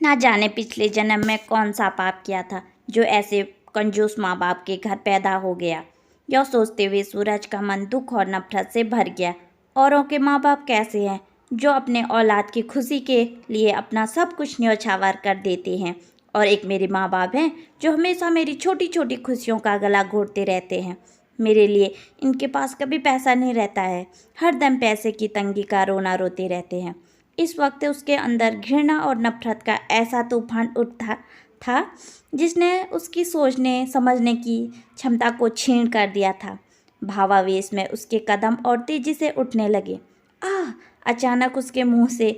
ना जाने पिछले जन्म में कौन सा पाप किया था जो ऐसे कंजूस माँ बाप के घर पैदा हो गया। यह सोचते हुए सूरज का मन दुख और नफरत से भर गया। औरों के माँ बाप कैसे हैं जो अपने औलाद की खुशी के लिए अपना सब कुछ न्यौछावर कर देते हैं, और एक मेरे माँ बाप हैं जो हमेशा मेरी छोटी छोटी खुशियों का गला घोटते रहते हैं। मेरे लिए इनके पास कभी पैसा नहीं रहता है, हरदम पैसे की तंगी का रोना रोते रहते हैं। इस वक्त उसके अंदर घृणा और नफरत का ऐसा तूफान उठा था जिसने उसकी सोचने समझने की क्षमता को छीन कर दिया था। भावावेश में उसके कदम और तेजी से उठने लगे। आह! अचानक उसके मुंह से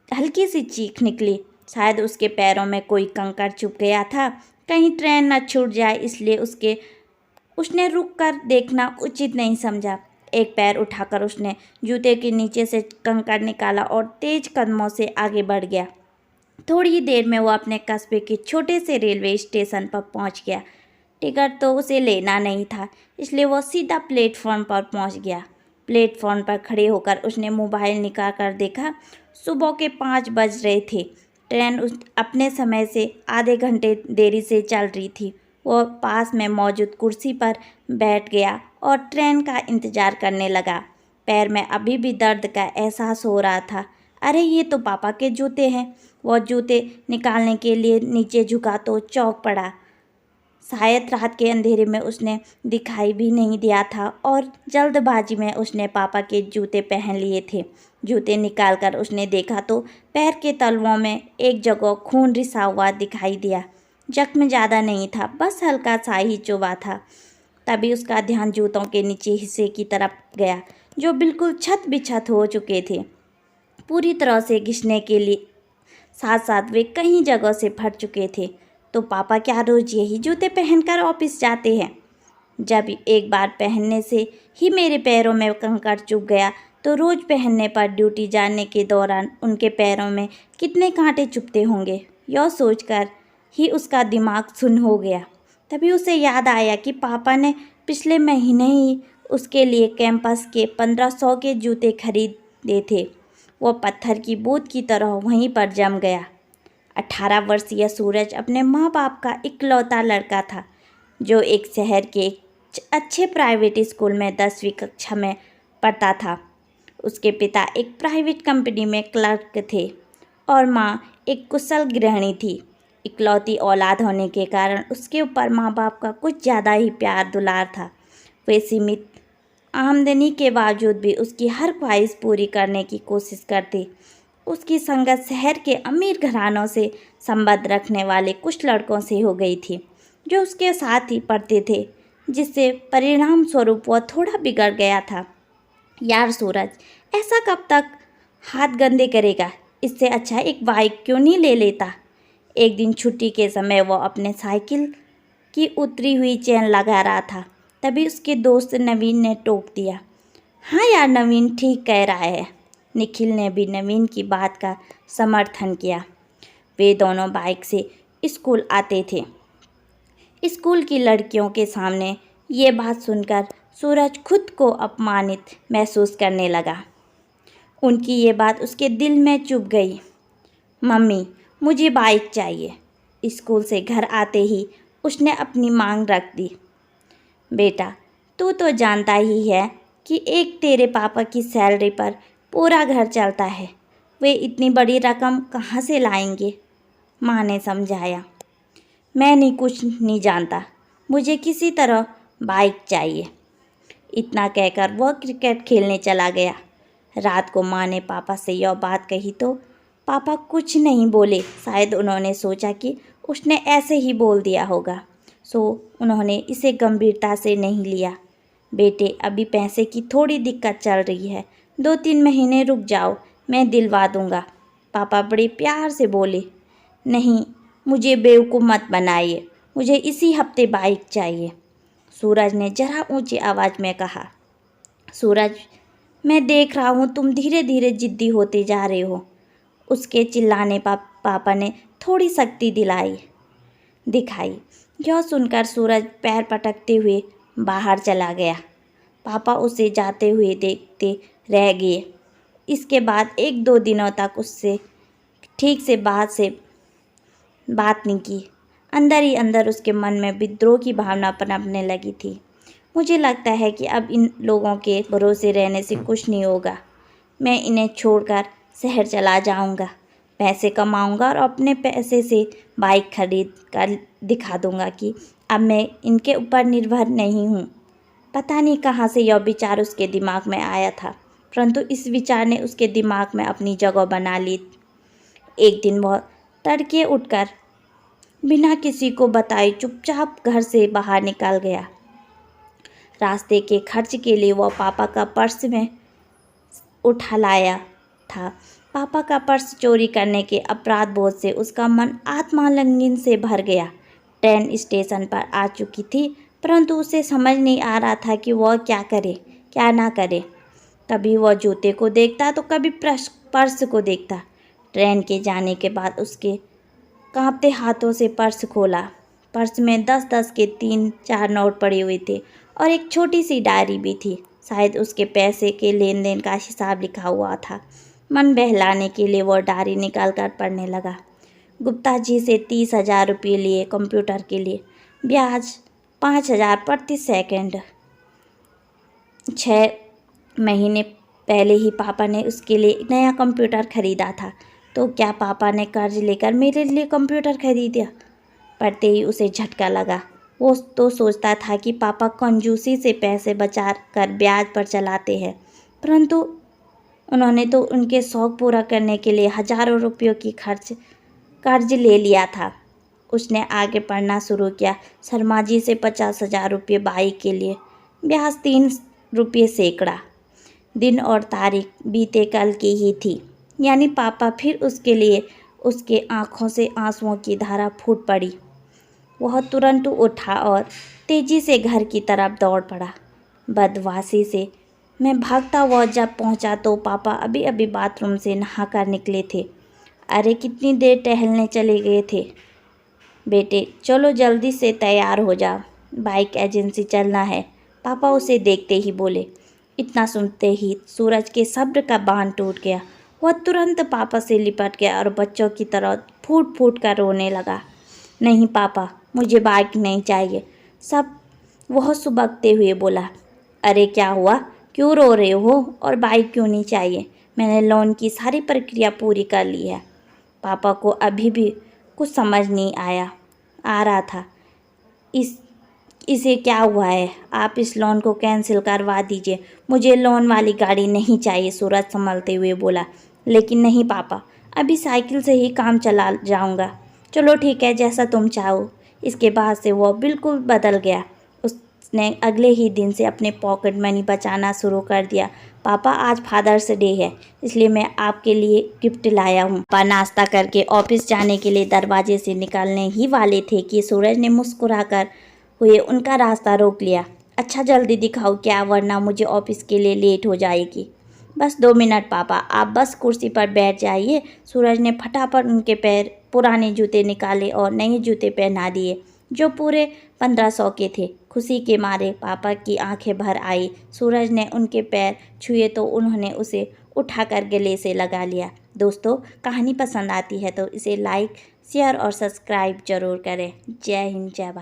हल्की सी चीख निकली। शायद उसके पैरों में कोई कंकड़ चुभ गया था, कहीं ट्रेन न छूट जाए, इसलिए उसने रुक कर देखना उचित नहीं समझा। एक पैर उठाकर उसने जूते के नीचे से कंकड़ निकाला और तेज कदमों से आगे बढ़ गया। थोड़ी ही देर में वो अपने कस्बे के छोटे से रेलवे स्टेशन पर पहुंच गया। टिकट तो उसे लेना नहीं था, इसलिए वो सीधा प्लेटफॉर्म पर पहुंच गया। प्लेटफॉर्म पर खड़े होकर उसने मोबाइल निकाल कर देखा। सुबह के 5 बज रहे थे। ट्रेन अपने समय से आधे घंटे देरी से चल रही थी। वो पास में मौजूद कुर्सी पर बैठ गया और ट्रेन का इंतज़ार करने लगा। पैर में अभी भी दर्द का एहसास हो रहा था। अरे ये तो पापा के जूते हैं। वो जूते निकालने के लिए नीचे झुका तो चौंक पड़ा। शायद रात के अंधेरे में उसने दिखाई भी नहीं दिया था और जल्दबाजी में उसने पापा के जूते पहन लिए थे। जूते निकालकर उसने देखा तो पैर के तलवों में एक जगह खून रिसा हुआ दिखाई दिया। जख्म ज़्यादा नहीं था, बस हल्का सा ही चुभा था। तभी उसका ध्यान जूतों के नीचे हिस्से की तरफ गया, जो बिल्कुल छत बिछत हो चुके थे। पूरी तरह से घिसने के लिए साथ साथ वे कई जगह से फट चुके थे। तो पापा क्या रोज यही जूते पहनकर ऑफिस जाते हैं? जब एक बार पहनने से ही मेरे पैरों में कंकड़ चुभ गया, तो रोज पहनने पर ड्यूटी जाने के दौरान उनके पैरों में कितने कांटे चुभते होंगे। यह सोचकर ही उसका दिमाग सुन्न हो गया। तभी उसे याद आया कि पापा ने पिछले महीने ही उसके लिए कैंपस के 1500 के जूते खरीदे थे। वो पत्थर की बूंद की तरह वहीं पर जम गया। 18 वर्षीय सूरज अपने माँ बाप का इकलौता लड़का था, जो एक शहर के एक अच्छे प्राइवेट स्कूल में 10वीं कक्षा में पढ़ता था। उसके पिता एक प्राइवेट कंपनी में क्लर्क थे और माँ एक कुशल गृहिणी थी। इकलौती औलाद होने के कारण उसके ऊपर माँ बाप का कुछ ज़्यादा ही प्यार दुलार था। वे सीमित आमदनी के बावजूद भी उसकी हर ख्वाहिश पूरी करने की कोशिश करते। उसकी संगत शहर के अमीर घरानों से संबंध रखने वाले कुछ लड़कों से हो गई थी, जो उसके साथ ही पढ़ते थे, जिससे परिणाम स्वरूप वह थोड़ा बिगड़ गया था। यार सूरज, ऐसा कब तक हाथ गंदे करेगा? इससे अच्छा एक बाइक क्यों नहीं ले लेता? एक दिन छुट्टी के समय वह अपने साइकिल की उतरी हुई चेन लगा रहा था। तभी उसके दोस्त नवीन ने टोक दिया। हाँ यार, नवीन ठीक कह रहा है। निखिल ने भी नवीन की बात का समर्थन किया। वे दोनों बाइक से स्कूल आते थे। स्कूल की लड़कियों के सामने ये बात सुनकर सूरज खुद को अपमानित महसूस करने लगा। उनकी ये बात उसके दिल में चुभ गई। मम्मी, मुझे बाइक चाहिए। स्कूल से घर आते ही उसने अपनी मांग रख दी। बेटा, तू तो जानता ही है कि एक तेरे पापा की सैलरी पर पूरा घर चलता है। वे इतनी बड़ी रकम कहाँ से लाएंगे? माँ ने समझाया। मैं नहीं, कुछ नहीं जानता, मुझे किसी तरह बाइक चाहिए। इतना कहकर वह क्रिकेट खेलने चला गया। रात को माँ ने पापा से यह बात कही तो पापा कुछ नहीं बोले। शायद उन्होंने सोचा कि उसने ऐसे ही बोल दिया होगा, सो उन्होंने इसे गंभीरता से नहीं लिया। बेटे, अभी पैसे की थोड़ी दिक्कत चल रही है, 2-3 महीने रुक जाओ, मैं दिलवा दूंगा। पापा बड़े प्यार से बोले। नहीं, मुझे बेवकूफ़ मत बनाइए, मुझे इसी हफ्ते बाइक चाहिए। सूरज ने जरा ऊंची आवाज़ में कहा। सूरज, मैं देख रहा हूँ तुम धीरे धीरे जिद्दी होते जा रहे हो। उसके चिल्लाने पर पापा ने थोड़ी सख्ती दिखाई। यह सुनकर सूरज पैर पटकते हुए बाहर चला गया। पापा उसे जाते हुए देखते रह गए। इसके बाद 1-2 दिनों तक उससे ठीक से बात से बात नहीं की। अंदर ही अंदर उसके मन में विद्रोह की भावना पनपने लगी थी। मुझे लगता है कि अब इन लोगों के भरोसे रहने से कुछ नहीं होगा। मैं इन्हें छोड़कर शहर चला जाऊंगा, पैसे कमाऊंगा और अपने पैसे से बाइक खरीद कर दिखा दूंगा कि अब मैं इनके ऊपर निर्भर नहीं हूँ। पता नहीं कहाँ से यह विचार उसके दिमाग में आया था, परंतु इस विचार ने उसके दिमाग में अपनी जगह बना ली। एक दिन वह तड़के उठकर बिना किसी को बताए चुपचाप घर से बाहर निकल गया। रास्ते के खर्च के लिए वह पापा का पर्स में उठा लाया था। पापा का पर्स चोरी करने के अपराध बोध से उसका मन आत्मालिंगन से भर गया। ट्रेन स्टेशन पर आ चुकी थी, परंतु उसे समझ नहीं आ रहा था कि वह क्या करे क्या ना करे। कभी वह जूते को देखता तो कभी पर्स को देखता। ट्रेन के जाने के बाद उसके कांपते हाथों से पर्स खोला। पर्स में 10-10 के 3-4 नोट पड़े हुए थे और एक छोटी सी डायरी भी थी। शायद उसके पैसे के लेन देन का हिसाब लिखा हुआ था। मन बहलाने के लिए वह डायरी निकाल कर पढ़ने लगा। गुप्ता जी से 30,000 रुपये लिए कंप्यूटर के लिए, ब्याज 5,000 प्रति सेकंड। 6 महीने पहले ही पापा ने उसके लिए एक नया कंप्यूटर खरीदा था, तो क्या पापा ने कर्ज लेकर मेरे लिए कंप्यूटर खरीदा? पढ़ते ही उसे झटका लगा। वो तो सोचता था कि पापा कंजूसी से पैसे बचा कर ब्याज पर चलाते हैं, परंतु उन्होंने तो उनके शौक़ पूरा करने के लिए हज़ारों रुपयों की कर्ज ले लिया था। उसने आगे पढ़ना शुरू किया। शर्मा जी से 50,000 रुपये बाइक के लिए, ब्याज 3 रुपये सैकड़ा। दिन और तारीख बीते कल की ही थी, यानी पापा फिर उसके लिए। उसके आँखों से आंसुओं की धारा फूट पड़ी। वह तुरंत उठा और तेजी से घर की तरफ दौड़ पड़ा। बदवासी से मैं भागता हुआ जब पहुंचा तो पापा अभी अभी बाथरूम से नहा कर निकले थे। अरे कितनी देर टहलने चले गए थे? बेटे चलो जल्दी से तैयार हो जाओ, बाइक एजेंसी चलना है, पापा उसे देखते ही बोले। इतना सुनते ही सूरज के सब्र का बांध टूट गया। वह तुरंत पापा से लिपट गया और बच्चों की तरह फूट फूट कर रोने लगा। नहीं पापा, मुझे बाइक नहीं चाहिए, सब वह सुबकते हुए बोला। अरे क्या हुआ, क्यों रो रहे हो और बाइक क्यों नहीं चाहिए? मैंने लोन की सारी प्रक्रिया पूरी कर ली है। पापा को अभी भी कुछ समझ नहीं आ रहा था। इसे क्या हुआ है? आप इस लोन को कैंसिल करवा दीजिए, मुझे लोन वाली गाड़ी नहीं चाहिए, सूरज संभलते हुए बोला। लेकिन नहीं पापा, अभी साइकिल से ही काम चला जाऊंगा। चलो ठीक है, जैसा तुम चाहो। इसके बाद से वो बिल्कुल बदल गया। उसने अगले ही दिन से अपने पॉकेट मनी बचाना शुरू कर दिया। पापा आज फादर्स डे है, इसलिए मैं आपके लिए गिफ्ट लाया हूँ। पापा नाश्ता करके ऑफिस जाने के लिए दरवाजे से निकलने ही वाले थे कि सूरज ने मुस्कुराकर हुए उनका रास्ता रोक लिया। अच्छा जल्दी दिखाओ क्या, वरना मुझे ऑफिस के लिए लेट हो जाएगी। बस 2 मिनट पापा, आप बस कुर्सी पर बैठ जाइए। सूरज ने फटाफट उनके पुराने जूते निकाले और नए जूते पहना दिए, जो पूरे 1500 के थे। खुशी के मारे पापा की आंखें भर आई। सूरज ने उनके पैर छुए तो उन्होंने उसे उठाकर गले से लगा लिया। दोस्तों, कहानी पसंद आती है तो इसे लाइक, शेयर और सब्सक्राइब जरूर करें। जय हिंद, जय भारत।